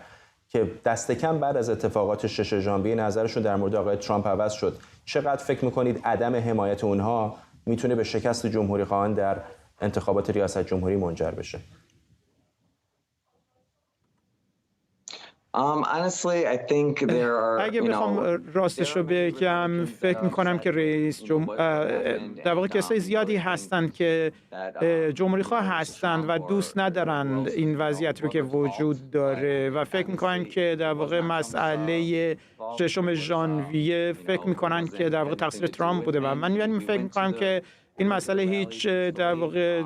که دست کم بعد از اتفاقات 6 ژانویه نظرشون در مورد آقای ترامپ عوض شد. چقدر فکر میکنید عدم حمایت اونها میتونه به شکست جمهوری خواهان در انتخابات ریاست جمهوری منجر بشه؟ اگه بخوام راستش رو بگم، فکر میکنم که در واقع کسای زیادی هستند که جمهوری خواه هستند و دوست ندارند این وضعیت رو که وجود داره و فکر میکنن که در واقع مسئله 6 ژانویه فکر میکنن که در واقع تقصیر ترامپ بوده و من فکر میکنم که این مسئله هیچ در واقع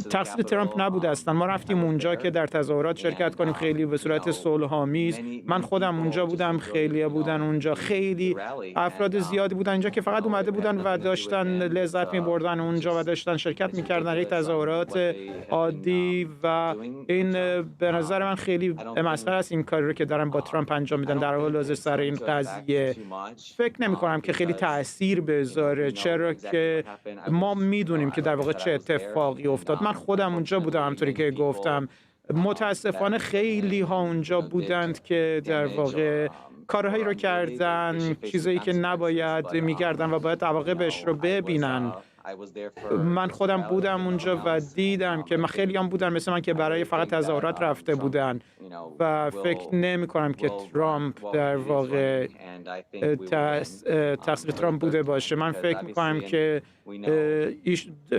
تقصیر ترامپ نبوده اصلا. ما رفتیم اونجا که در تظاهرات شرکت کنیم، خیلی به صورت صلح‌آمیز. من خودم اونجا بودم، خیلی بودن اونجا، خیلی افراد زیادی بودن اینجا که فقط اومده بودن و داشتن لذت می‌بردن اونجا و داشتن شرکت می‌کردن. یک تظاهرات عادی و این به نظر من خیلی مسخره است این کاری رو که دارن با ترامپ انجام میدن در حال حاضر سر این قضیه. فکر نمی‌کنم که خیلی تأثیر بذاره، چرا که ما میدونیم که در واقع چه اتفاقی افتاد. من خودم اونجا بودم، همونطوری که گفتم. متاسفانه خیلی ها اونجا بودند که در واقع کارهایی رو کردن، چیزایی که نباید می‌کردن و باید عواقبش رو ببینن. من خودم بودم اونجا و دیدم که خیلی هم بودن مثل من که برای فقط تظاهرات رفته بودن و فکر نمی کنم که ترامپ در واقع تقصیر ترامپ بوده باشه. من فکر می کنم که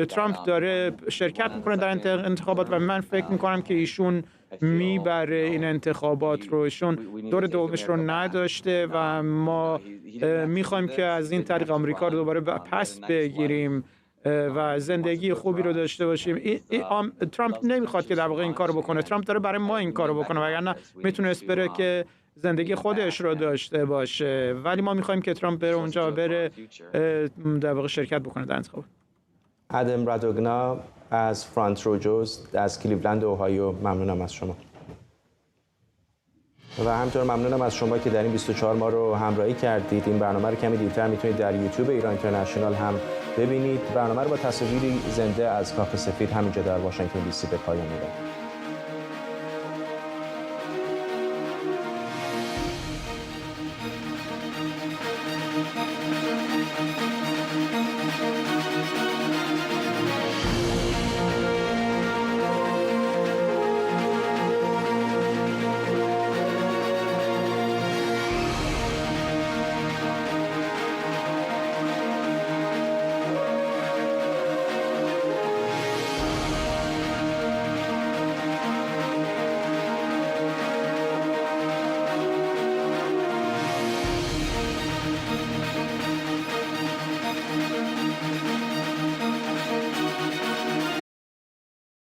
ترامپ داره شرکت میکنه در انتخابات و من فکر می کنم که ایشون میبره این انتخابات رو. ایشون دور دومش رو نداشته و ما میخوایم که از این طریق آمریکا رو دوباره پس بگیریم و زندگی خوبی رو داشته باشیم. ترامپ نمیخواد که در واقع این کارو بکنه. ترامپ داره برای ما این کارو بکنه، وگرنه میتونست بره که زندگی خودش رو داشته باشه. ولی ما میخوایم که ترامپ بره اونجا و بره در واقع شرکت بکنه در انتخابات. ادم رادوگنا از فرانت روجوز از کلیولند اوهایو، ممنونم از شما. و همینطور ممنونم از شما که در این 24 ما رو همراهی کردید. این برنامه رو کمی دیرتر میتونید در یوتیوب ایران اینترنشنال هم ببینید. برنامه رو با تصاویری زنده از کاخ سفید همینجا در واشنگتن دی سی به پایان میبریم.